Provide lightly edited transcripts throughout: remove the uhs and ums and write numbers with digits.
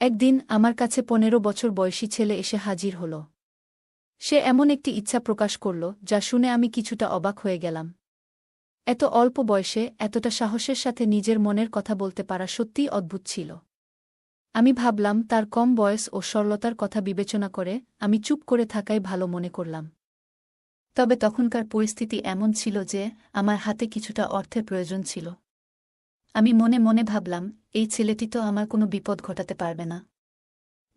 একদিন আমার কাছে ১৫ বছর বয়সী ছেলে এসে হাজির হল। সে এমন একটি ইচ্ছা প্রকাশ করল যা শুনে আমি কিছুটা অবাক হয়ে গেলাম। এত অল্প বয়সে এতটা সাহসের সাথে নিজের মনের কথা বলতে পারা সত্যিই অদ্ভুত ছিল। আমি ভাবলাম তার কম বয়স ও সরলতার কথা বিবেচনা করে আমি চুপ করে থাকাই ভালো মনে করলাম। তবে তখনকার পরিস্থিতি এমন ছিল যে আমার হাতে কিছুটা অর্থের প্রয়োজন ছিল। আমি মনে মনে ভাবলাম, এই ছেলেটি তো আমার কোনো বিপদ ঘটাতে পারবে না।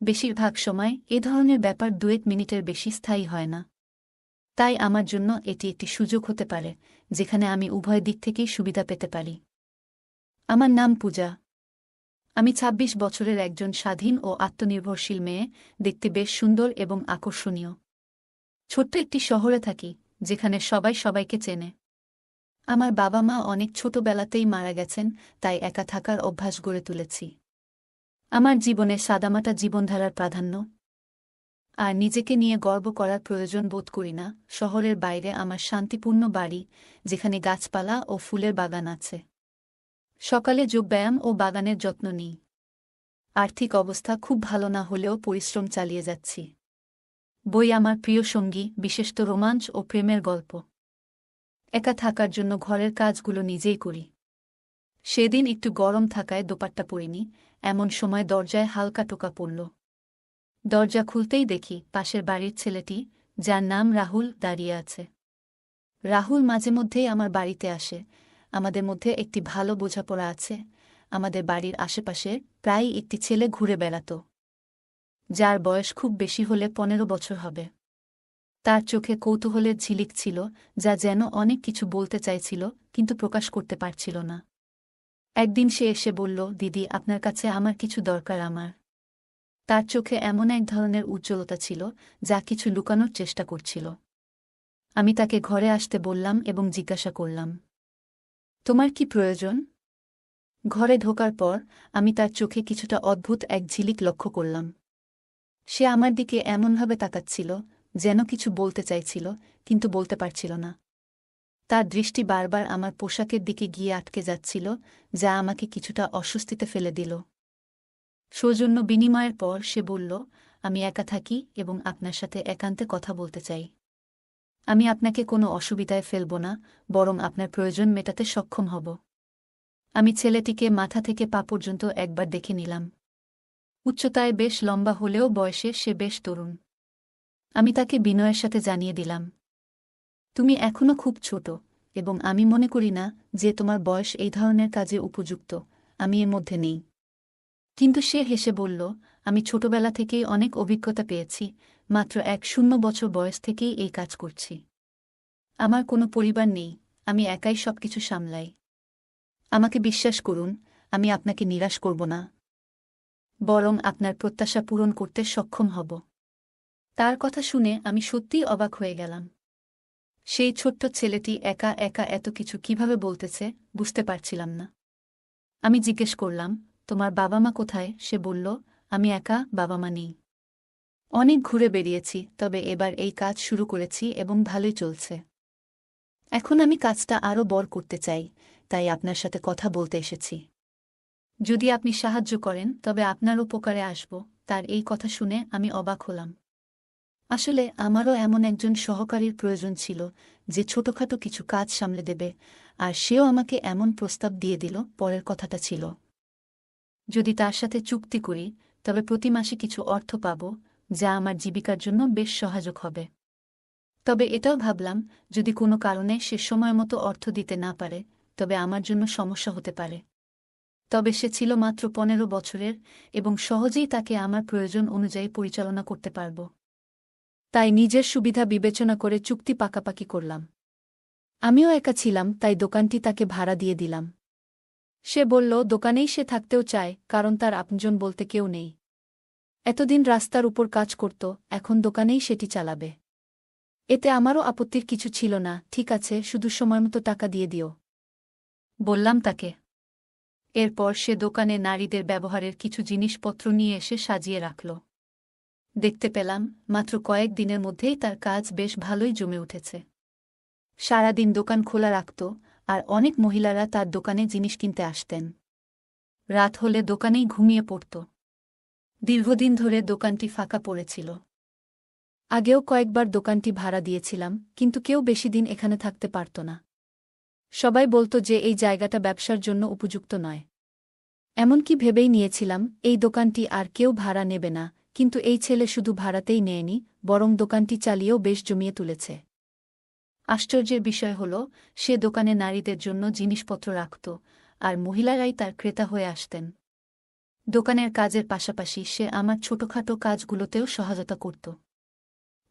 বেশিরভাগ সময় এ ধরনের ব্যাপার ২-১ মিনিটের বেশি স্থায়ী হয় না। তাই আমার জন্য এটি একটি সুযোগ হতে পারে যেখানে আমি উভয় দিক থেকেই সুবিধা পেতে পারি। আমার নাম পূজা। আমি ২৬ বছরের একজন স্বাধীন ও আত্মনির্ভরশীল মেয়ে, দেখতে বেশ সুন্দর এবং আকর্ষণীয়। ছোট্ট একটি শহরে থাকি, যেখানে সবাই সবাইকে চেনে। আমার বাবা মা অনেক ছোটবেলাতেই মারা গেছেন, তাই একা থাকার অভ্যাস গড়ে তুলেছি। আমার জীবনে সাদামাটা জীবনধারার প্রাধান্য, আর নিজেকে নিয়ে গর্ব করার প্রয়োজন বোধ করি না। শহরের বাইরে আমার শান্তিপূর্ণ বাড়ি, যেখানে গাছপালা ও ফুলের বাগান আছে। সকালে যোগব্যায়াম ও বাগানের যত্ন নিই। আর্থিক অবস্থা খুব ভালো না হলেও পরিশ্রম চালিয়ে যাচ্ছি। বই আমার প্রিয় সঙ্গী, বিশেষত রোমাঞ্চ ও প্রেমের গল্প। একা থাকার জন্য ঘরের কাজগুলো নিজেই করি। সেদিন একটু গরম থাকায় দোপাট্টা পরিনি, এমন সময় দরজায় হালকা টোকা পড়ল। দরজা খুলতেই দেখি পাশের বাড়ির ছেলেটি, যার নাম রাহুল, দাঁড়িয়ে আছে। রাহুল মাঝে মধ্যেই আমার বাড়িতে আসে। আমাদের মধ্যে একটি ভালো বোঝাপড়া আছে। আমাদের বাড়ির আশেপাশে প্রায়ই একটি ছেলে ঘুরে বেড়াত, যার বয়স খুব বেশি হলে ১৫ বছর হবে। তার চোখে কৌতূহলের ঝিলিক ছিল, যা যেন অনেক কিছু বলতে চাইছিল কিন্তু প্রকাশ করতে পারছিল না। একদিন সে এসে বলল, দিদি, আপনার কাছে আমার কিছু দরকার আমার। তার চোখে এমন এক ধরনের উজ্জ্বলতা ছিল যা কিছু লুকানোর চেষ্টা করছিল। আমি তাকে ঘরে আসতে বললাম এবং জিজ্ঞাসা করলাম, তোমার কি প্রয়োজন? ঘরে ঢোকার পর আমি তার চোখে কিছুটা অদ্ভুত এক ঝিলিক লক্ষ্য করলাম। সে আমার দিকে এমনভাবে তাকাচ্ছিল যেন কিছু বলতে চাইছিল কিন্তু বলতে পারছিল না। তার দৃষ্টি বারবার আমার পোশাকের দিকে গিয়ে আটকে যাচ্ছিল, যা আমাকে কিছুটা অস্বস্তিতে ফেলে দিল। সৌজন্য বিনিময়ের পর সে বলল, আমি একা থাকি এবং আপনার সাথে একান্তে কথা বলতে চাই। আমি আপনাকে কোনো অসুবিধায় ফেলব না, বরং আপনার প্রয়োজন মেটাতে সক্ষম হব। আমি ছেলেটিকে মাথা থেকে পা পর্যন্ত একবার দেখে নিলাম। উচ্চতায় বেশ লম্বা হলেও বয়সে সে বেশ তরুণ। আমি তাকে বিনয়ের সাথে জানিয়ে দিলাম, তুমি এখনো খুব ছোট, এবং আমি মনে করি না যে তোমার বয়স এই ধরনের কাজে উপযুক্ত। আমি এর মধ্যে নেই। কিন্তু সে হেসে বলল, আমি ছোটবেলা থেকেই অনেক অভিজ্ঞতা পেয়েছি, মাত্র ১-০ বছর বয়স থেকেই এই কাজ করছি। আমার কোনো পরিবার নেই, আমি একাই সবকিছু সামলাই। আমাকে বিশ্বাস করুন, আমি আপনাকে নিরাশ করব না, বরং আপনার প্রত্যাশা পূরণ করতে সক্ষম হব। তার কথা শুনে আমি সত্যিই অবাক হয়ে গেলাম। সেই ছোট্ট ছেলেটি একা একা এত কিছু কিভাবে বলতেছে বুঝতে পারছিলাম না। আমি জিজ্ঞেস করলাম, তোমার বাবা মা কোথায়? সে বলল, আমি একা, বাবা মা নেই। অনেক ঘুরে বেরিয়েছি, তবে এবার এই কাজ শুরু করেছি এবং ভালোই চলছে। এখন আমি কাজটা আরও বড় করতে চাই, তাই আপনার সাথে কথা বলতে এসেছি। যদি আপনি সাহায্য করেন তবে আপনার উপকারে আসব। তার এই কথা শুনে আমি অবাক হলাম। আসলে আমারও এমন একজন সহকারীর প্রয়োজন ছিল যে ছোটখাটো কিছু কাজ সামলে দেবে, আর সেও আমাকে এমন প্রস্তাব দিয়ে দিল। পরের কথাটা ছিল, যদি তার সাথে চুক্তি করি তবে প্রতি মাসে কিছু অর্থ পাব, যা আমার জীবিকার জন্য বেশ সহায়ক হবে। তবে এটাও ভাবলাম, যদি কোনো কারণে সে সময়মতো অর্থ দিতে না পারে তবে আমার জন্য সমস্যা হতে পারে। তবে সে ছিল মাত্র ১৫ বছরের এবং সহজেই তাকে আমার প্রয়োজন অনুযায়ী পরিচালনা করতে পারব। তাই নিজের সুবিধা বিবেচনা করে চুক্তি পাকাপাকি করলাম। আমিও একা ছিলাম, তাই দোকানটি তাকে ভাড়া দিয়ে দিলাম। সে বলল, দোকানেই সে থাকতেও চায়, কারণ তার আপনজন বলতে কেউ নেই। এতদিন রাস্তার উপর কাজ করত, এখন দোকানেই সেটি চালাবে। এতে আমারও আপত্তির কিছু ছিল না। ঠিক আছে, শুধু সময়মতো টাকা দিয়ে দিও, বললাম তাকে। এরপর সে দোকানে নারীদের ব্যবহারের কিছু জিনিসপত্র নিয়ে এসে সাজিয়ে রাখল। দেখতে পেলাম মাত্র কয়েক দিনের মধ্যেই তার কাজ বেশ ভালোই জমে উঠেছে। সারাদিন দোকান খোলা রাখত, আর অনেক মহিলারা তার দোকানে জিনিস কিনতে আসতেন। রাত হলে দোকানেই ঘুমিয়ে পড়ত। দীর্ঘদিন ধরে দোকানটি ফাঁকা পড়েছিল। আগেও কয়েকবার দোকানটি ভাড়া দিয়েছিলাম, কিন্তু কেউ বেশি দিন এখানে থাকতে পারত না। সবাই বলত যে এই জায়গাটা ব্যবসার জন্য উপযুক্ত নয়। এমনকি ভেবেই নিয়েছিলাম এই দোকানটি আর কেউ ভাড়া নেবে না, কিন্তু এই ছেলে শুধু ভাড়াতেই নেয়নি, বরং দোকানটি চালিয়েও বেশ জমিয়ে তুলেছে। আশ্চর্যের বিষয় হল, সে দোকানে নারীদের জন্য জিনিসপত্র রাখত, আর মহিলারাই তার ক্রেতা হয়ে আসতেন। দোকানের কাজের পাশাপাশি সে আমার ছোটখাটো কাজগুলোতেও সহায়তা করত।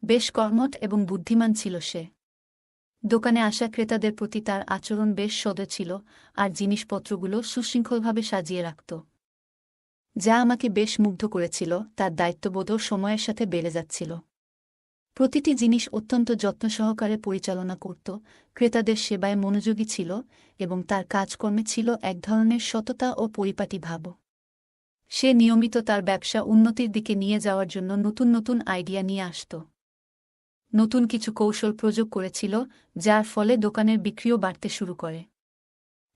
বেশ কর্মঠ এবং বুদ্ধিমান ছিল সে। দোকানে আসা ক্রেতাদের প্রতি তার আচরণ বেশ সদয় ছিল, আর জিনিসপত্রগুলো সুশৃঙ্খলভাবে সাজিয়ে রাখত, যা আমাকে বেশ মুগ্ধ করেছিল। তার দায়িত্ববোধও সময়ের সাথে বেড়ে যাচ্ছিল। প্রতিটি জিনিস অত্যন্ত যত্ন সহকারে পরিচালনা করত, ক্রেতাদের সেবায় মনোযোগী ছিল, এবং তার কাজকর্মে ছিল এক ধরনের সততা ও পরিপাটি ভাব। সে নিয়মিত তার ব্যবসা উন্নতির দিকে নিয়ে যাওয়ার জন্য নতুন নতুন আইডিয়া নিয়ে আসত। নতুন কিছু কৌশল প্রয়োগ করেছিল, যার ফলে দোকানের বিক্রিও বাড়তে শুরু করে।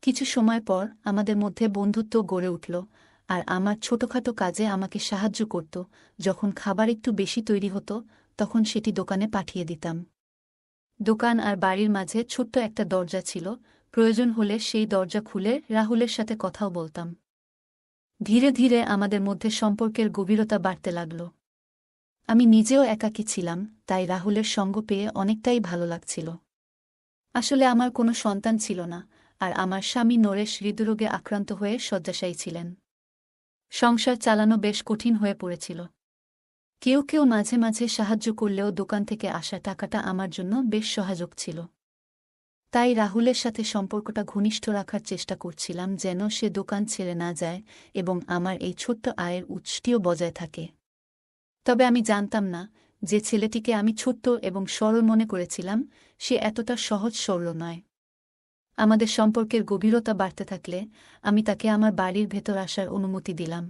কিছু সময় পর আমাদের মধ্যে বন্ধুত্ব গড়ে উঠল, আর আমার ছোটখাটো কাজে আমাকে সাহায্য করত। যখন খাবার একটু বেশি তৈরি হতো, তখন সেটি দোকানে পাঠিয়ে দিতাম। দোকান আর বাড়ির মাঝে ছোট্ট একটা দরজা ছিল, প্রয়োজন হলে সেই দরজা খুলে রাহুলের সাথে কথাও বলতাম। ধীরে ধীরে আমাদের মধ্যে সম্পর্কের গভীরতা বাড়তে লাগল। আমি নিজেও একাকী ছিলাম, তাই রাহুলের সঙ্গ পেয়ে অনেকটাই ভালো লাগছিল। আসলে আমার কোনো সন্তান ছিল না, আর আমার স্বামী নরেশ হৃদরোগে আক্রান্ত হয়ে শয্যাশায়ী ছিলেন। সংসার চালানো বেশ কঠিন হয়ে পড়েছিল। কেউ কেউ মাঝে মাঝে সাহায্য করলেও দোকান থেকে আসা টাকাটা আমার জন্য বেশ সহায়ক ছিল। তাই রাহুলের সাথে সম্পর্কটা ঘনিষ্ঠ রাখার চেষ্টা করছিলাম, যেন সে দোকান ছেড়ে না যায় এবং আমার এই ছোট্ট আয়ের উৎসটিও বজায় থাকে। তবে আমি জানতাম না, যে ছেলেটিকে আমি ছোট্ট এবং সরল মনে করেছিলাম, সে এতটা সহজ সরল নয়। আমাদের সম্পর্কের গভীরতা বাড়তে থাকলে আমি তাকে আমার বাড়ির ভেতর আসার অনুমতি দিলাম।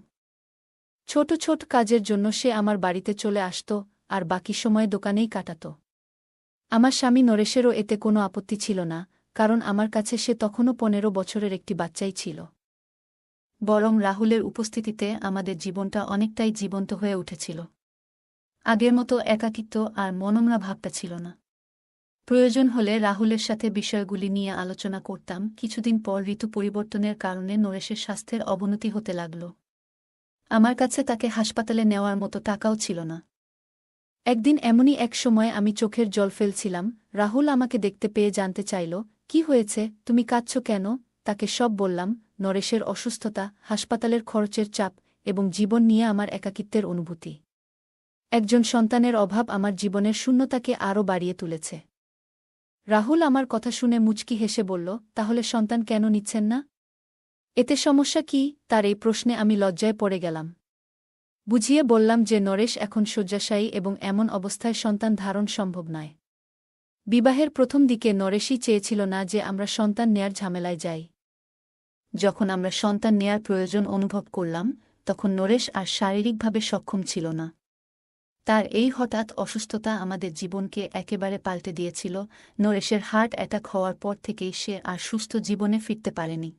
ছোট ছোট কাজের জন্য সে আমার বাড়িতে চলে আসত, আর বাকি সময় দোকানেই কাটাত। আমার স্বামী নরেশেরও এতে কোনো আপত্তি ছিল না, কারণ আমার কাছে সে তখনও 15 বছরের একটি বাচ্চাই ছিল। বরং রাহুলের উপস্থিতিতে আমাদের জীবনটা অনেকটাই জীবন্ত হয়ে উঠেছিল। আগের মতো একাকিত্ব আর মনমরা ভাবটা ছিল না। প্রয়োজন হলে রাহুলের সাথে বিষয়গুলি নিয়ে আলোচনা করতাম। কিছুদিন পর ঋতু পরিবর্তনের কারণে নরেশের স্বাস্থ্যের অবনতি হতে লাগল। আমার কাছে তাকে হাসপাতালে নেওয়ার মতো টাকাও ছিল না। একদিন এমনই এক সময় আমি চোখের জল ফেলছিলাম। রাহুল আমাকে দেখতে পেয়ে জানতে চাইল, কি হয়েছে, তুমি কাঁদছ কেন? তাকে সব বললাম, নরেশের অসুস্থতা, হাসপাতালের খরচের চাপ এবং জীবন নিয়ে আমার একাকিত্বের অনুভূতি। একজন সন্তানের অভাব আমার জীবনের শূন্যতাকে আরও বাড়িয়ে তুলেছে। রাহুল আমার কথা শুনে মুচকি হেসে বলল, তাহলে সন্তান কেন নিচ্ছেন না? এতে সমস্যা কি? তার এই প্রশ্নে আমি লজ্জায় পড়ে গেলাম। বুঝিয়ে বললাম যে নরেশ এখন শয্যাশায়ী এবং এমন অবস্থায় সন্তান ধারণ সম্ভব নয়। বিবাহের প্রথম দিকে নরেশই চেয়েছিল না যে আমরা সন্তান নেয়ার ঝামেলায় যাই। যখন আমরা সন্তান নেয়ার প্রয়োজন অনুভব করলাম, তখন নরেশ আর শারীরিকভাবে সক্ষম ছিল না। তার এই হঠাৎ অসুস্থতা আমাদের জীবনকে একেবারে পাল্টে দিয়েছিল। নরেশের হার্ট অ্যাটাক হওয়ার পর থেকেই সে আর সুস্থ জীবনে ফিরতে পারেনি।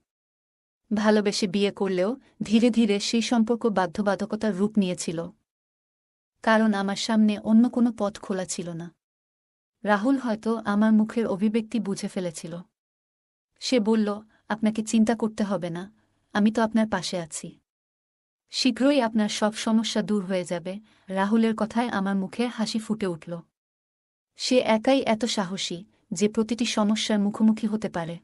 ভালোবেসে বিয়ে করলেও ধীরে ধীরে সেই সম্পর্ক বাধ্যবাধকতার রূপ নিয়েছিল, কারণ আমার সামনে অন্য কোনো পথ খোলা ছিল না। রাহুল হয়তো আমার মুখের অভিব্যক্তি বুঝে ফেলেছিল। সে বলল, আপনাকে চিন্তা করতে হবে না, আমি তো আপনার পাশে আছি। শীঘ্রই আপনার সব সমস্যা দূর হয়ে যাবে। রাহুলের কথায় আমার মুখে হাসি ফুটে উঠল। সে একাই এত সাহসী যে প্রতিটি সমস্যার মুখোমুখি হতে পারে।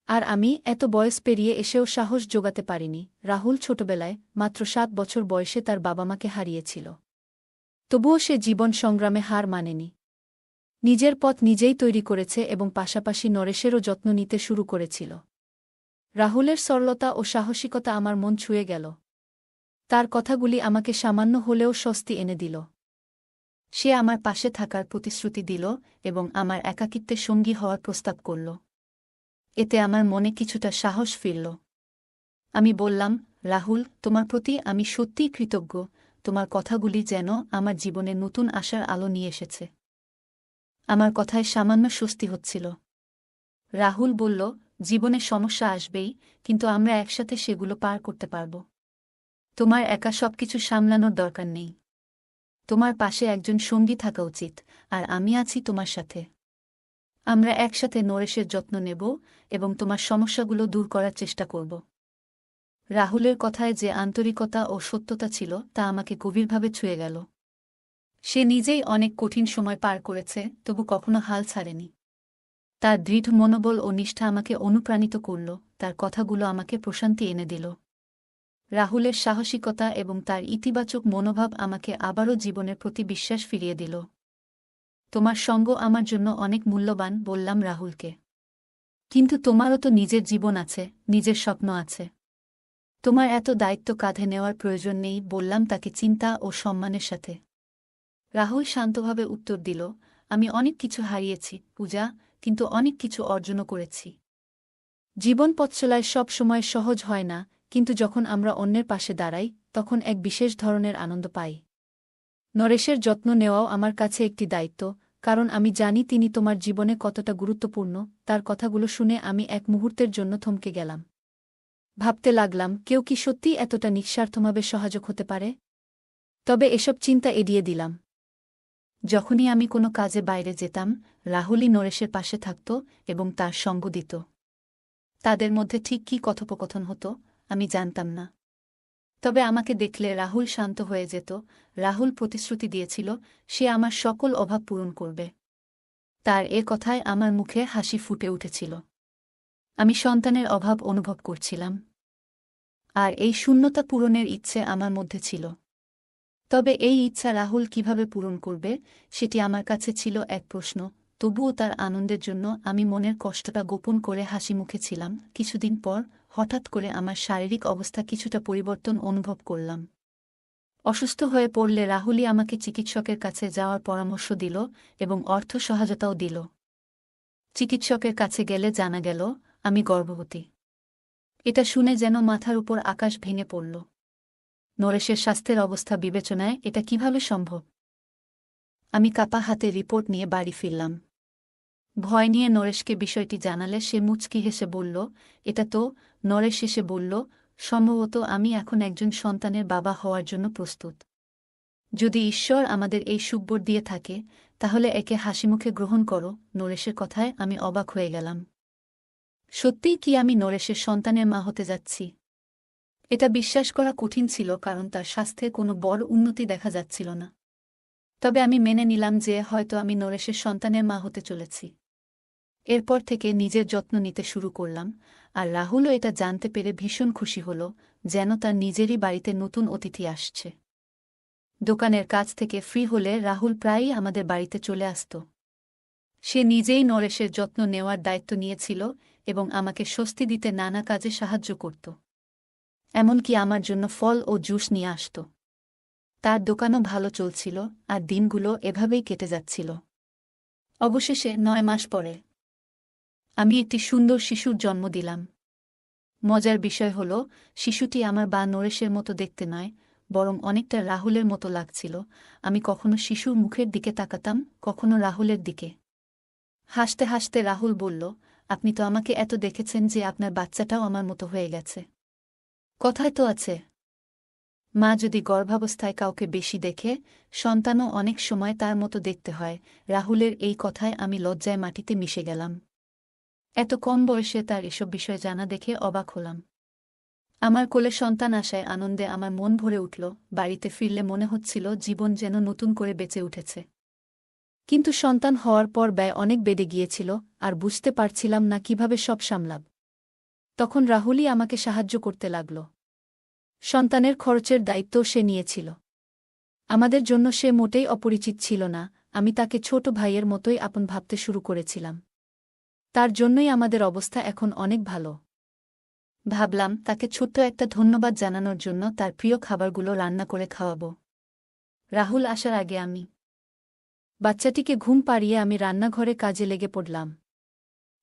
আর আমি এত বয়স পেরিয়ে এসেও সাহস জোগাতে পারিনি। রাহুল ছোটবেলায় মাত্র 7 বছর বয়সে তার বাবা মাকে হারিয়েছিল। তবুও সে জীবন সংগ্রামে হার মানেনি। নিজের পথ নিজেই তৈরি করেছে এবং পাশাপাশি নরেশেরও যত্ন নিতে শুরু করেছিল। রাহুলের সরলতা ও সাহসিকতা আমার মন ছুঁয়ে গেল। তার কথাগুলি আমাকে সামান্য হলেও স্বস্তি এনে দিল। সে আমার পাশে থাকার প্রতিশ্রুতি দিল এবং আমার একাকিত্বে সঙ্গী হওয়ার প্রস্তাব করল। এতে আমার মনে কিছুটা সাহস ফিরল। আমি বললাম, রাহুল, তোমার প্রতি আমি সত্যিই কৃতজ্ঞ। তোমার কথাগুলি যেন আমার জীবনে নতুন আশার আলো নিয়ে এসেছে। আমার কথায় সামান্য স্বস্তি হচ্ছিল। রাহুল বলল, জীবনে সমস্যা আসবেই, কিন্তু আমরা একসাথে সেগুলো পার করতে পারব। তোমার একা সবকিছু সামলানোর দরকার নেই। তোমার পাশে একজন সঙ্গী থাকা উচিত, আর আমি আছি তোমার সাথে। আমরা একসাথে নরেশের যত্ন নেব এবং তোমার সমস্যাগুলো দূর করার চেষ্টা করব। রাহুলের কথায় যে আন্তরিকতা ও সত্যতা ছিল তা আমাকে গভীরভাবে ছুঁয়ে গেল। সে নিজেই অনেক কঠিন সময় পার করেছে, তবু কখনো হাল ছাড়েনি। তার দৃঢ় মনোবল ও নিষ্ঠা আমাকে অনুপ্রাণিত করল, তার কথাগুলো আমাকে প্রশান্তি এনে দিল। রাহুলের সাহসিকতা এবং তার ইতিবাচক মনোভাব আমাকে আবারও জীবনের প্রতি বিশ্বাস ফিরিয়ে দিল। তোমার সঙ্গ আমার জন্য অনেক মূল্যবান, বললাম রাহুলকে। কিন্তু তোমারও তো নিজের জীবন আছে, নিজের স্বপ্ন আছে। তোমার এত দায়িত্ব কাঁধে নেওয়ার প্রয়োজন নেই, বললাম তাকে চিন্তা ও সম্মানের সাথে। রাহুল শান্তভাবে উত্তর দিল, আমি অনেক কিছু হারিয়েছি পূজা, কিন্তু অনেক কিছু অর্জনও করেছি। জীবন পথ চলায় সব সময় সহজ হয় না, কিন্তু যখন আমরা অন্যের পাশে দাঁড়াই তখন এক বিশেষ ধরনের আনন্দ পাই। নরেশের যত্ন নেওয়াও আমার কাছে একটি দায়িত্ব, কারণ আমি জানি তিনি তোমার জীবনে কতটা গুরুত্বপূর্ণ। তার কথাগুলো শুনে আমি এক মুহূর্তের জন্য থমকে গেলাম। ভাবতে লাগলাম, কেউ কি সত্যিই এতটা নিঃস্বার্থভাবে সহায়ক হতে পারে? তবে এসব চিন্তা এড়িয়ে দিলাম। যখনই আমি কোনো কাজে বাইরে যেতাম, রাহুলই নরেশের পাশে থাকত এবং তার সঙ্গ দিত। তাদের মধ্যে ঠিক কী কথোপকথন হতো আমি জানতাম না। তবে আমাকে দেখলে রাহুল শান্ত হয়ে যেত। রাহুল প্রতিশ্রুতি দিয়েছিল সে আমার সকল অভাব পূরণ করবে। তার এ কথায় আমার মুখে হাসি ফুটে উঠেছিল। আমি সন্তানের অভাব অনুভব করছিলাম, আর এই শূন্যতা পূরণের ইচ্ছে আমার মধ্যে ছিল। তবে এই ইচ্ছা রাহুল কিভাবে পূরণ করবে সেটি আমার কাছে ছিল এক প্রশ্ন। তবুও তার আনন্দের জন্য আমি মনের কষ্টটা গোপন করে হাসি মুখে ছিলাম। কিছুদিন পর হঠাৎ করে আমার শারীরিক অবস্থা কিছুটা পরিবর্তন অনুভব করলাম। অসুস্থ হয়ে পড়লে রাহুলই আমাকে চিকিৎসকের কাছে যাওয়ার পরামর্শ দিল এবং অর্থ সহায়তাও দিল। চিকিৎসকের কাছে গেলে জানা গেল আমি গর্ভবতী। এটা শুনে যেন মাথার উপর আকাশ ভেঙে পড়ল। নরেশের স্বাস্থ্যের অবস্থা বিবেচনায় এটা কিভাবে সম্ভব? আমি কাপা হাতে রিপোর্ট নিয়ে বাড়ি ফিরলাম। ভয় নিয়ে নরেশকে বিষয়টি জানালে সে মুচকি হেসে বলল, এটা তো। নরেশ এসে বলল, সম্ভবত আমি এখন একজন সন্তানের বাবা হওয়ার জন্য প্রস্তুত। যদি ঈশ্বর আমাদের এই সুখবর দিয়ে থাকে তাহলে একে হাসিমুখে গ্রহণ করো। নরেশের কথায় আমি অবাক হয়ে গেলাম। সত্যিই কি আমি নরেশের সন্তানের মা হতে যাচ্ছি? এটা বিশ্বাস করা কঠিন ছিল, কারণ তার স্বাস্থ্যে কোনো বড় উন্নতি দেখা যাচ্ছিল না। তবে আমি মেনে নিলাম যে হয়তো আমি নরেশের সন্তানের মা হতে চলেছি। এরপর থেকে নিজের যত্ন নিতে শুরু করলাম, আর রাহুলও এটা জানতে পেরে ভীষণ খুশি হল, যেন তার নিজেরই বাড়িতে নতুন অতিথি আসছে। দোকানের কাজ থেকে ফ্রি হলে রাহুল প্রায়ই আমাদের বাড়িতে চলে আসত। সে নিজেই নরেশের যত্ন নেওয়ার দায়িত্ব নিয়েছিল এবং আমাকে স্বস্তি দিতে নানা কাজে সাহায্য করত। এমনকি আমার জন্য ফল ও জুস নিয়ে আসত। তার দোকানও ভালো চলছিল, আর দিনগুলো এভাবেই কেটে যাচ্ছিল। অবশেষে ৯ মাস পরে আমি একটি সুন্দর শিশুর জন্ম দিলাম। মজার বিষয় হল, শিশুটি আমার বা নরেশের মতো দেখতে নয়, বরং অনেকটা রাহুলের মতো লাগছিল। আমি কখনো শিশুর মুখের দিকে তাকাতাম, কখনো রাহুলের দিকে। হাসতে হাসতে রাহুল বলল, আপনি তো আমাকে এত দেখেছেন যে আপনার বাচ্চাটাও আমার মতো হয়ে গেছে। কথায় তো আছে, মা যদি গর্ভাবস্থায় কাউকে বেশি দেখে, সন্তানও অনেক সময় তার মতো দেখতে হয়। রাহুলের এই কথায় আমি লজ্জায় মাটিতে মিশে গেলাম। এত কম বয়সে তার এসব বিষয় জানা দেখে অবাক হলাম। আমার কোলে সন্তান আসায় আনন্দে আমার মন ভরে উঠল। বাড়িতে ফিরলে মনে হচ্ছিল জীবন যেন নতুন করে বেঁচে উঠেছে। কিন্তু সন্তান হওয়ার পর ব্যয় অনেক বেড়ে গিয়েছিল, আর বুঝতে পারছিলাম না কিভাবে সব সামলাব। তখন রাহুলই আমাকে সাহায্য করতে লাগল। সন্তানের খরচের দায়িত্বও সে নিয়েছিল। আমাদের জন্য সে মোটেই অপরিচিত ছিল না, আমি তাকে ছোট ভাইয়ের মতোই আপন ভাবতে শুরু করেছিলাম। তার জন্যই আমাদের অবস্থা এখন অনেক ভালো। ভাবলাম তাকে ছোট্ট একটা ধন্যবাদ জানানোর জন্য তার প্রিয় খাবারগুলো রান্না করে খাওয়াব। রাহুল আসার আগে বাচ্চাটিকে ঘুম পাড়িয়ে আমি রান্নাঘরে কাজে লেগে পড়লাম।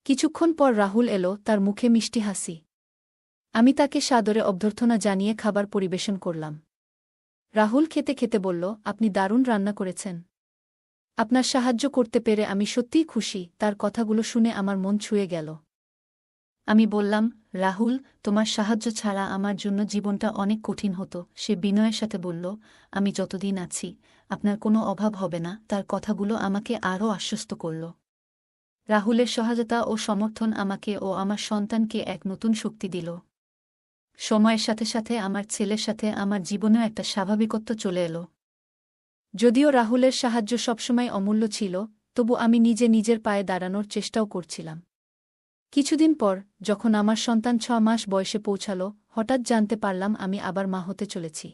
কিছুক্ষণ পর রাহুল এলো, তার মুখে মিষ্টি হাসি। আমি তাকে সাদরে অভ্যর্থনা জানিয়ে খাবার পরিবেশন করলাম। রাহুল খেতে খেতে বলল, আপনি দারুণ রান্না করেছেন। আপনার সাহায্য করতে পেরে আমি সত্যিই খুশি। তার কথাগুলো শুনে আমার মন ছুঁয়ে গেল। আমি বললাম, রাহুল, তোমার সাহায্য ছাড়া আমার জন্য জীবনটা অনেক কঠিন হতো। সে বিনয়ের সাথে বলল, আমি যতদিন আছি আপনার কোনো অভাব হবে না। তার কথাগুলো আমাকে আরও আশ্বস্ত করল। রাহুলের সহায়তা ও সমর্থন আমাকে ও আমার সন্তানকে এক নতুন শক্তি দিল। সময়ের সাথে সাথে আমার ছেলের সাথে আমার জীবনেও একটা স্বাভাবিকত্ব চলে এলো। যদিও রাহুলের সাহায্য সবসময় অমূল্য ছিল, তবু আমি নিজের পায়ে দাঁড়ানোর চেষ্টাও করছিলাম। কিছুদিন পর, যখন আমার সন্তান 6 মাস বয়সে পৌঁছাল, হঠাৎ জানতে পারলাম আমি আবার মা হতে চলেছি।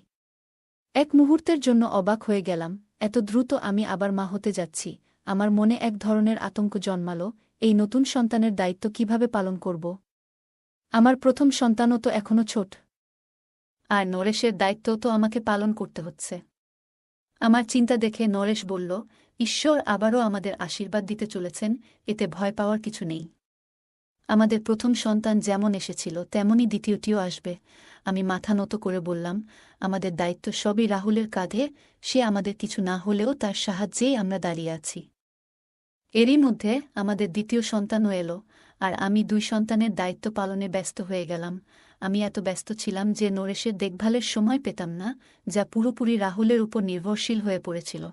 এক মুহূর্তের জন্য অবাক হয়ে গেলাম, এত দ্রুত আমি আবার মা হতে যাচ্ছি। আমার মনে এক ধরনের আতঙ্ক জন্মালো, এই নতুন সন্তানের দায়িত্ব কিভাবে পালন করব। আমার প্রথম সন্তানও তো এখনও ছোট, আর নরেশের দায়িত্বও তো আমাকে পালন করতে হচ্ছে। আমার চিন্তা দেখে নরেশ বলল, ঈশ্বর আবারও আমাদের আশীর্বাদ দিতে চলেছেন, এতে ভয় পাওয়ার কিছু নেই। আমাদের প্রথম সন্তান যেমন এসেছিল তেমনই দ্বিতীয়টিও আসবে। আমি মাথা নত করে বললাম, আমাদের দায়িত্ব সবই রাহুলের কাঁধে, সে আমাদের কিছু না হলেও তার সাহায্যেই আমরা দাঁড়িয়ে আছি। এরই মধ্যে আমাদের দ্বিতীয় সন্তানও এলো, আর আমি 2 সন্তানের দায়িত্ব পালনে ব্যস্ত হয়ে গেলাম। আমি এত ব্যস্ত ছিলাম যে নরেশের দেখভালের সময় পেতাম না, যা পুরোপুরি রাহুলের উপর নির্ভরশীল হয়ে পড়েছিল।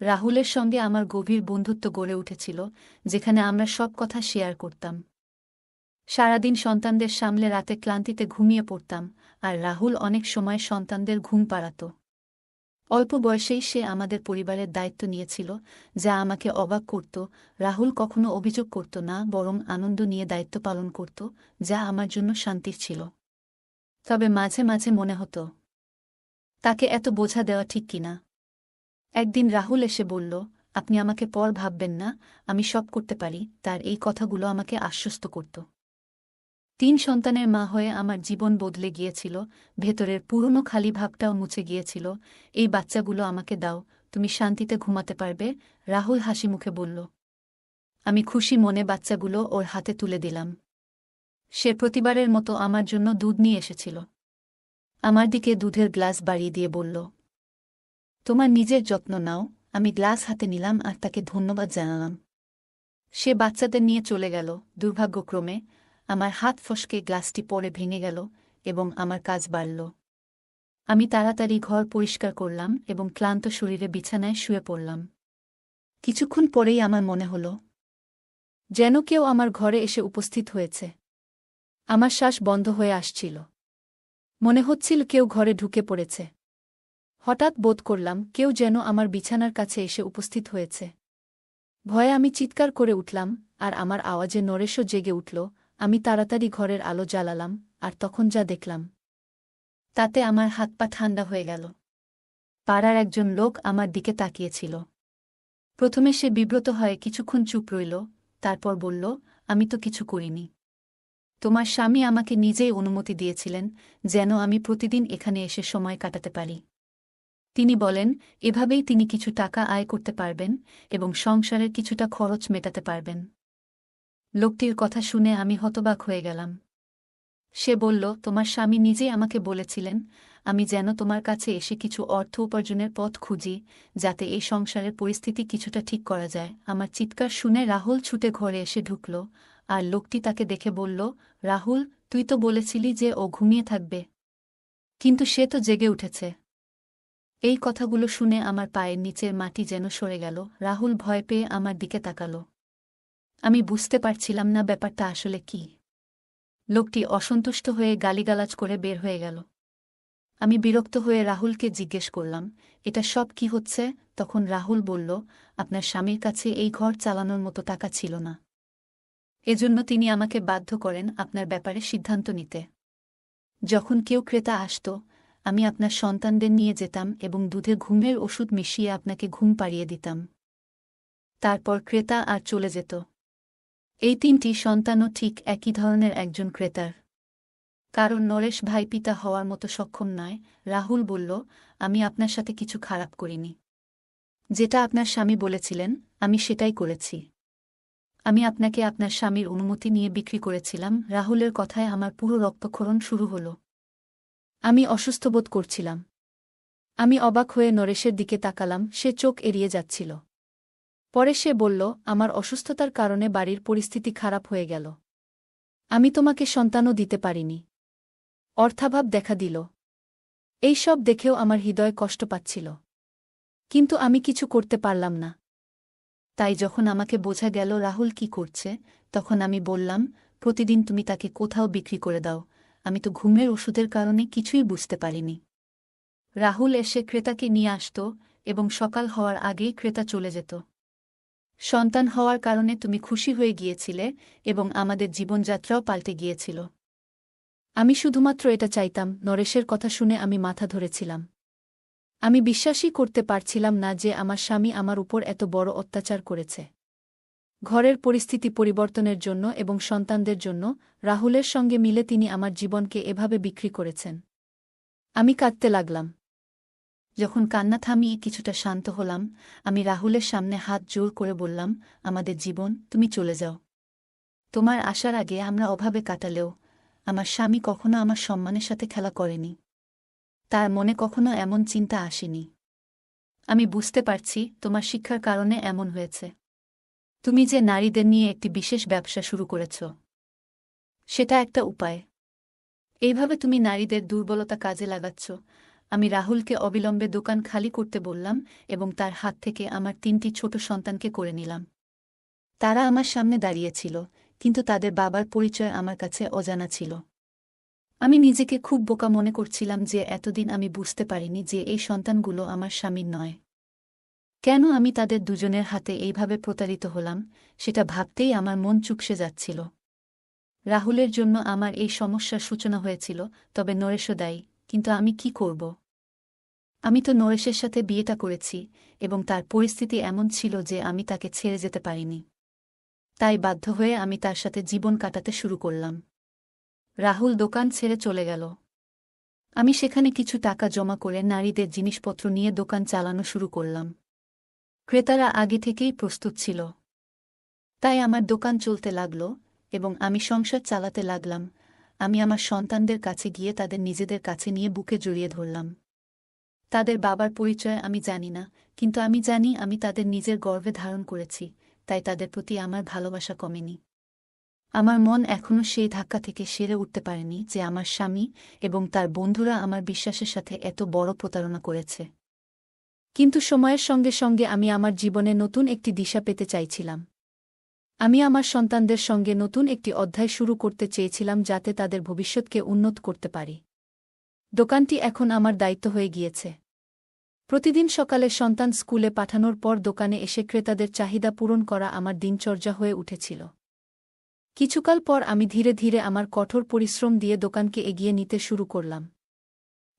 রাহুলের সঙ্গে আমার গভীর বন্ধুত্ব গড়ে উঠেছিল, যেখানে আমরা সব কথা শেয়ার করতাম। সারাদিন সন্তানদের সামলে রাতে ক্লান্তিতে ঘুমিয়ে পড়তাম, আর রাহুল অনেক সময় সন্তানদের ঘুম পাড়াত। অল্প বয়সেই সে আমাদের পরিবারের দায়িত্ব নিয়েছিল, যা আমাকে অবাক করত। রাহুল কখনো অভিযোগ করত না, বরং আনন্দ নিয়ে দায়িত্ব পালন করত, যা আমার জন্য শান্তির ছিল। তবে মাঝে মাঝে মনে হতো, তাকে এত বোঝা দেওয়া ঠিক কিনা। একদিন রাহুল এসে বলল, আপনি আমাকে পর ভাববেন না, আমি সব করতে পারি। তার এই কথাগুলো আমাকে আশ্বস্ত করত। 3 সন্তানের মা হয়ে আমার জীবন বদলে গিয়েছিল, ভেতরের পুরনো খালি ভাবটাও মুছে গিয়েছিল। এই বাচ্চাগুলো আমাকে দাও, তুমি শান্তিতে ঘুমাতে পারবে, রাহুল হাসিমুখে বলল। আমি খুশি মনে বাচ্চাগুলো ওর হাতে তুলে দিলাম। সে প্রতিবারের মতো আমার জন্য দুধ নিয়ে এসেছিল। আমার দিকে দুধের গ্লাস বাড়িয়ে দিয়ে বলল, তোমার নিজের যত্ন নাও। আমি গ্লাস হাতে নিলাম আর তাকে ধন্যবাদ জানালাম। সে বাচ্চাদের নিয়ে চলে গেল। দুর্ভাগ্যক্রমে আমার হাত ফসকে গ্লাসটি পড়ে ভেঙে গেল এবং আমার কাজ বাড়ল। আমি তাড়াতাড়ি ঘর পরিষ্কার করলাম এবং ক্লান্ত শরীরে বিছানায় শুয়ে পড়লাম। কিছুক্ষণ পরেই আমার মনে হল, যেন কেউ আমার ঘরে এসে উপস্থিত হয়েছে। আমার শ্বাস বন্ধ হয়ে আসছিল। মনে হচ্ছিল কেউ ঘরে ঢুকে পড়েছে। হঠাৎ বোধ করলাম কেউ যেন আমার বিছানার কাছে এসে উপস্থিত হয়েছে। ভয়ে আমি চিৎকার করে উঠলাম, আর আমার আওয়াজে নরেশও জেগে উঠল। আমি তাড়াতাড়ি ঘরের আলো জ্বালালাম, আর তখন যা দেখলাম, তাতে আমার হাত পা ঠান্ডা হয়ে গেল। পাড়ার একজন লোক আমার দিকে তাকিয়েছিল। প্রথমে সে বিব্রত হয়ে কিছুক্ষণ চুপ রইল, তারপর বলল, আমি তো কিছু করিনি। তোমার স্বামী আমাকে নিজেই অনুমতি দিয়েছিলেন, যেন আমি প্রতিদিন এখানে এসে সময় কাটাতে পারি। তিনি বলেন, এভাবেই তিনি কিছু টাকা আয় করতে পারবেন এবং সংসারের কিছুটা খরচ মেটাতে পারবেন। লোকটির কথা শুনে আমি হতবাক হয়ে গেলাম। সে বলল, তোমার স্বামী নিজেই আমাকে বলেছিলেন, আমি যেন তোমার কাছে এসে কিছু অর্থ উপার্জনের পথ খুঁজি, যাতে এই সংসারের পরিস্থিতি কিছুটা ঠিক করা যায়। আমার চিৎকার শুনে রাহুল ছুটে ঘরে এসে ঢুকল, আর লোকটি তাকে দেখে বলল, রাহুল, তুই তো বলেছিলি যে ও ঘুমিয়ে থাকবে, কিন্তু সে তো জেগে উঠেছে। এই কথাগুলো শুনে আমার পায়ের নিচের মাটি যেন সরে গেল। রাহুল ভয় পেয়ে আমার দিকে তাকাল। আমি বুঝতে পারছিলাম না ব্যাপারটা আসলে কি। লোকটি অসন্তুষ্ট হয়ে গালিগালাজ করে বের হয়ে গেল। আমি বিরক্ত হয়ে রাহুলকে জিজ্ঞেস করলাম, এটা সব কি হচ্ছে? তখন রাহুল বলল, আপনার স্বামীর কাছে এই ঘর চালানোর মতো টাকা ছিল না। এজন্য তিনি আমাকে বাধ্য করেন আপনার ব্যাপারে সিদ্ধান্ত নিতে। যখন কেউ ক্রেতা আসত, আমি আপনার সন্তানদের নিয়ে যেতাম এবং দুধে ঘুমের ওষুধ মিশিয়ে আপনাকে ঘুম পাড়িয়ে দিতাম। তারপর ক্রেতা আর চলে যেত। এই 3টি সন্তানও ঠিক একই ধরনের একজন ক্রেতার। কারণ নরেশ ভাই পিতা হওয়ার মতো সক্ষম নয়। রাহুল বলল, আমি আপনার সাথে কিছু খারাপ করিনি। যেটা আপনার স্বামী বলেছিলেন, আমি সেটাই করেছি। আমি আপনাকে আপনার স্বামীর অনুমতি নিয়ে বিক্রি করেছিলাম। রাহুলের কথায় আমার পুরো রক্তক্ষরণ শুরু হল। আমি অসুস্থ বোধ করছিলাম। আমি অবাক হয়ে নরেশের দিকে তাকালাম, সে চোখ এড়িয়ে যাচ্ছিল। পরে সে বলল, আমার অসুস্থতার কারণে বাড়ির পরিস্থিতি খারাপ হয়ে গেল। আমি তোমাকে সন্তানও দিতে পারিনি। অর্থাভাব দেখা দিল। এই সব দেখেও আমার হৃদয় কষ্ট পাচ্ছিল। কিন্তু আমি কিছু করতে পারলাম না। তাই যখন আমাকে বোঝা গেল রাহুল কি করছে, তখন আমি বললাম, প্রতিদিন তুমি তাকে কোথাও বিক্রি করে দাও। আমি তো ঘুমের ওষুধের কারণে কিছুই বুঝতে পারিনি। রাহুল এসে ক্রেতাকে নিয়ে আসত এবং সকাল হওয়ার আগেই ক্রেতা চলে যেত। সন্তান হওয়ার কারণে তুমি খুশি হয়ে গিয়েছিলে এবং আমাদের জীবনযাত্রাও পাল্টে গিয়েছিল। আমি শুধুমাত্র এটা চাইতাম। নরেশের কথা শুনে আমি মাথা ধরেছিলাম। আমি বিশ্বাসই করতে পারছিলাম না যে আমার স্বামী আমার উপর এত বড় অত্যাচার করেছে। ঘরের পরিস্থিতি পরিবর্তনের জন্য এবং সন্তানদের জন্য রাহুলের সঙ্গে মিলে তিনি আমার জীবনকে এভাবে বিক্রি করেছেন। আমি কাঁদতে লাগলাম। যখন কান্না থামিয়ে কিছুটা শান্ত হলাম, আমি রাহুলের সামনে হাত জোর করে বললাম, আমাদের জীবন, তুমি চলে যাও। তোমার আসার আগে আমরা অভাবে কাটালেও আমার স্বামী কখনো আমার সম্মানের সাথে খেলা করেনি। তার মনে কখনো এমন চিন্তা আসেনি। আমি বুঝতে পারছি তোমার শিক্ষার কারণে এমন হয়েছে। তুমি যে নারীদের নিয়ে একটি বিশেষ ব্যবসা শুরু করেছ, সেটা একটা উপায়। এইভাবে তুমি নারীদের দুর্বলতা কাজে লাগাচ্ছ। আমি রাহুলকে অবিলম্বে দোকান খালি করতে বললাম এবং তার হাত থেকে আমার 3টি ছোট সন্তানকে করে নিলাম। তারা আমার সামনে দাঁড়িয়েছিল, কিন্তু তাদের বাবার পরিচয় আমার কাছে অজানা ছিল। আমি নিজেকে খুব বোকা মনে করছিলাম যে এতদিন আমি বুঝতে পারিনি যে এই সন্তানগুলো আমার স্বামীর নয়। কেন আমি তাদের দুজনের হাতে এইভাবে প্রতারিত হলাম, সেটা ভাবতেই আমার মন চুকসে যাচ্ছিল। রাহুলের জন্য আমার এই সমস্যার সূচনা হয়েছিল, তবে নরেশও দায়ী। কিন্তু আমি কি করব? আমি তো নরেশের সাথে বিয়েটা করেছি এবং তার পরিস্থিতি এমন ছিল যে আমি তাকে ছেড়ে যেতে পারিনি। তাই বাধ্য হয়ে আমি তার সাথে জীবন কাটাতে শুরু করলাম। রাহুল দোকান ছেড়ে চলে গেল। আমি সেখানে কিছু টাকা জমা করে নারীদের জিনিসপত্র নিয়ে দোকান চালানো শুরু করলাম। ক্রেতারা আগে থেকেই প্রস্তুত ছিল। তাই আমার দোকান চলতে লাগল এবং আমি সংসার চালাতে লাগলাম। আমি আমার সন্তানদের কাছে গিয়ে তাদের নিজেদের কাছে নিয়ে বুকে জড়িয়ে ধরলাম। তাদের বাবার পরিচয় আমি জানি না, কিন্তু আমি জানি আমি তাদের নিজের গর্ভে ধারণ করেছি, তাই তাদের প্রতি আমার ভালোবাসা কমেনি। আমার মন এখনও সেই ধাক্কা থেকে সেরে উঠতে পারেনি যে আমার স্বামী এবং তার বন্ধুরা আমার বিশ্বাসের সাথে এত বড় প্রতারণা করেছে। কিন্তু সময়ের সঙ্গে সঙ্গে আমি আমার জীবনে নতুন একটি দিশা পেতে চাইছিলাম। আমি আমার সন্তানদের সঙ্গে নতুন একটি অধ্যায় শুরু করতে চেয়েছিলাম যাতে তাদের ভবিষ্যৎকে উন্নত করতে পারি। দোকানটি এখন আমার দায়িত্ব হয়ে গিয়েছে। প্রতিদিন সকালে সন্তান স্কুলে পাঠানোর পর দোকানে এসে ক্রেতাদের চাহিদা পূরণ করা আমার দিনচর্যা হয়ে উঠেছিল। কিছুকাল পর আমি ধীরে ধীরে আমার কঠোর পরিশ্রম দিয়ে দোকানকে এগিয়ে নিতে শুরু করলাম।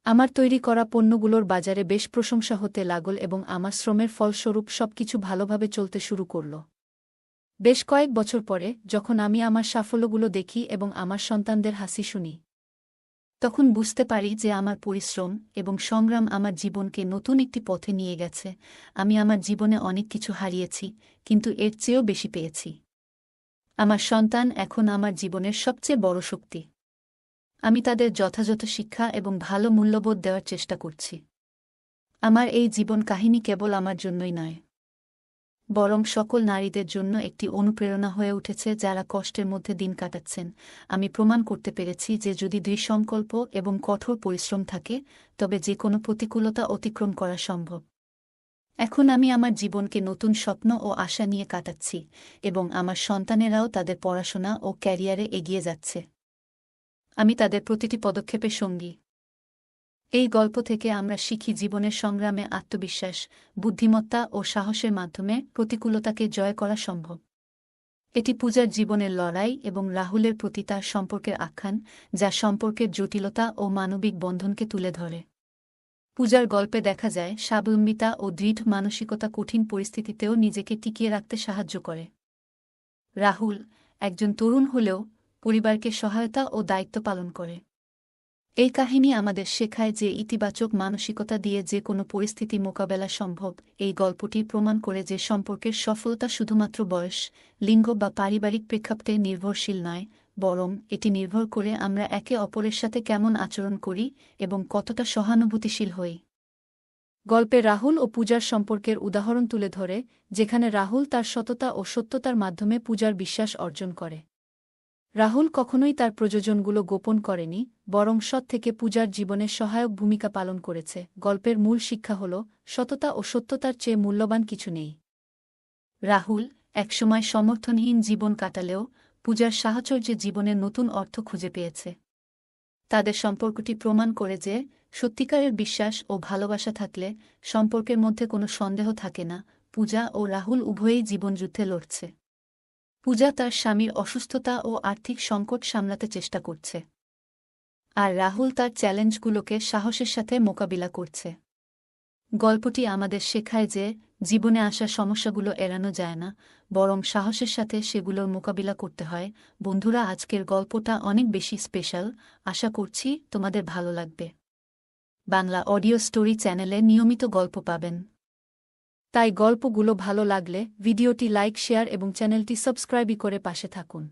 আমার তৈরি করা পণ্যগুলোর বাজারে বেশ প্রশংসা হতে লাগল এবং আমার শ্রমের ফলস্বরূপ সবকিছু ভালোভাবে চলতে শুরু করল। বেশ কয়েক বছর পরে, যখন আমি আমার সাফল্যগুলো দেখি এবং আমার সন্তানদের হাসি শুনি, তখন বুঝতে পারি যে আমার পরিশ্রম এবং সংগ্রাম আমার জীবনকে নতুন একটি পথে নিয়ে গেছে। আমি আমার জীবনে অনেক কিছু হারিয়েছি, কিন্তু এর চেয়েও বেশি পেয়েছি। আমার সন্তান এখন আমার জীবনের সবচেয়ে বড় শক্তি। আমি তাদের যথাযথ শিক্ষা এবং ভালো মূল্যবোধ দেওয়ার চেষ্টা করছি। আমার এই জীবন কাহিনী কেবল আমার জন্যই নয়, বরং সকল নারীদের জন্য একটি অনুপ্রেরণা হয়ে উঠেছে যারা কষ্টের মধ্যে দিন কাটাচ্ছেন। আমি প্রমাণ করতে পেরেছি যে যদি দৃঢ় সংকল্প এবং কঠোর পরিশ্রম থাকে, তবে যে কোনো প্রতিকূলতা অতিক্রম করা সম্ভব। এখন আমি আমার জীবনকে নতুন স্বপ্ন ও আশা নিয়ে কাটাচ্ছি এবং আমার সন্তানেরাও তাদের পড়াশোনা ও ক্যারিয়ারে এগিয়ে যাচ্ছে। আমি তাদের প্রতিটি পদক্ষেপের সঙ্গী। এই গল্প থেকে আমরা শিখি জীবনের সংগ্রামে আত্মবিশ্বাস, বুদ্ধিমত্তা ও সাহসের মাধ্যমে প্রতিকূলতাকে জয় করা সম্ভব। এটি পূজার জীবনের লড়াই এবং রাহুলের প্রতি তার সম্পর্কের আখ্যান, যা সম্পর্কের জটিলতা ও মানবিক বন্ধনকে তুলে ধরে। পূজার গল্পে দেখা যায় স্বাবলম্বিতা ও দৃঢ় মানসিকতা কঠিন পরিস্থিতিতেও নিজেকে টিকিয়ে রাখতে সাহায্য করে। রাহুল, একজন তরুণ হলেও, পরিবারকে সহায়তা ও দায়িত্ব পালন করে। এই কাহিনী আমাদের শেখায় যে ইতিবাচক মানসিকতা দিয়ে যে কোনো পরিস্থিতি মোকাবেলা সম্ভব। এই গল্পটি প্রমাণ করে যে সম্পর্কের সফলতা শুধুমাত্র বয়স, লিঙ্গ বা পারিবারিক প্রেক্ষাপটে নির্ভরশীল নয়, বরং এটি নির্ভর করে আমরা একে অপরের সাথে কেমন আচরণ করি এবং কতটা সহানুভূতিশীল হই। গল্পে রাহুল ও পূজার সম্পর্কের উদাহরণ তুলে ধরে, যেখানে রাহুল তার সততা ও সত্যতার মাধ্যমে পূজার বিশ্বাস অর্জন করে। রাহুল কখনোই তার প্রযোজনগুলো গোপন করেনি, বরং সৎ থেকে পূজার জীবনের সহায়ক ভূমিকা পালন করেছে। গল্পের মূল শিক্ষা হল, সততা ও সত্যতার চেয়ে মূল্যবান কিছু নেই। রাহুল একসময় সমর্থনহীন জীবন কাটালেও পূজার সাহচর্যে জীবনের নতুন অর্থ খুঁজে পেয়েছে। তাদের সম্পর্কটি প্রমাণ করে যে, সত্যিকারের বিশ্বাস ও ভালোবাসা থাকলে সম্পর্কের মধ্যে কোনো সন্দেহ থাকে না। পূজা ও রাহুল উভয়েই জীবনযুদ্ধে লড়ছে। পূজা তার স্বামীর অসুস্থতা ও আর্থিক সংকট সামলাতে চেষ্টা করছে, আর রাহুল তার চ্যালেঞ্জগুলোকে সাহসের সাথে মোকাবিলা করছে। গল্পটি আমাদের শেখায় যে, জীবনে আসা সমস্যাগুলো এড়ানো যায় না, বরং সাহসের সাথে সেগুলোর মোকাবিলা করতে হয়। বন্ধুরা, আজকের গল্পটা অনেক বেশি স্পেশাল। আশা করছি তোমাদের ভালো লাগবে। বাংলা অডিও স্টোরি চ্যানেলে নিয়মিত গল্প পাবেন, তাই গল্পগুলো ভালো লাগলে ভিডিওটি লাইক, শেয়ার এবং চ্যানেলটি সাবস্ক্রাইব করে পাশে থাকুন।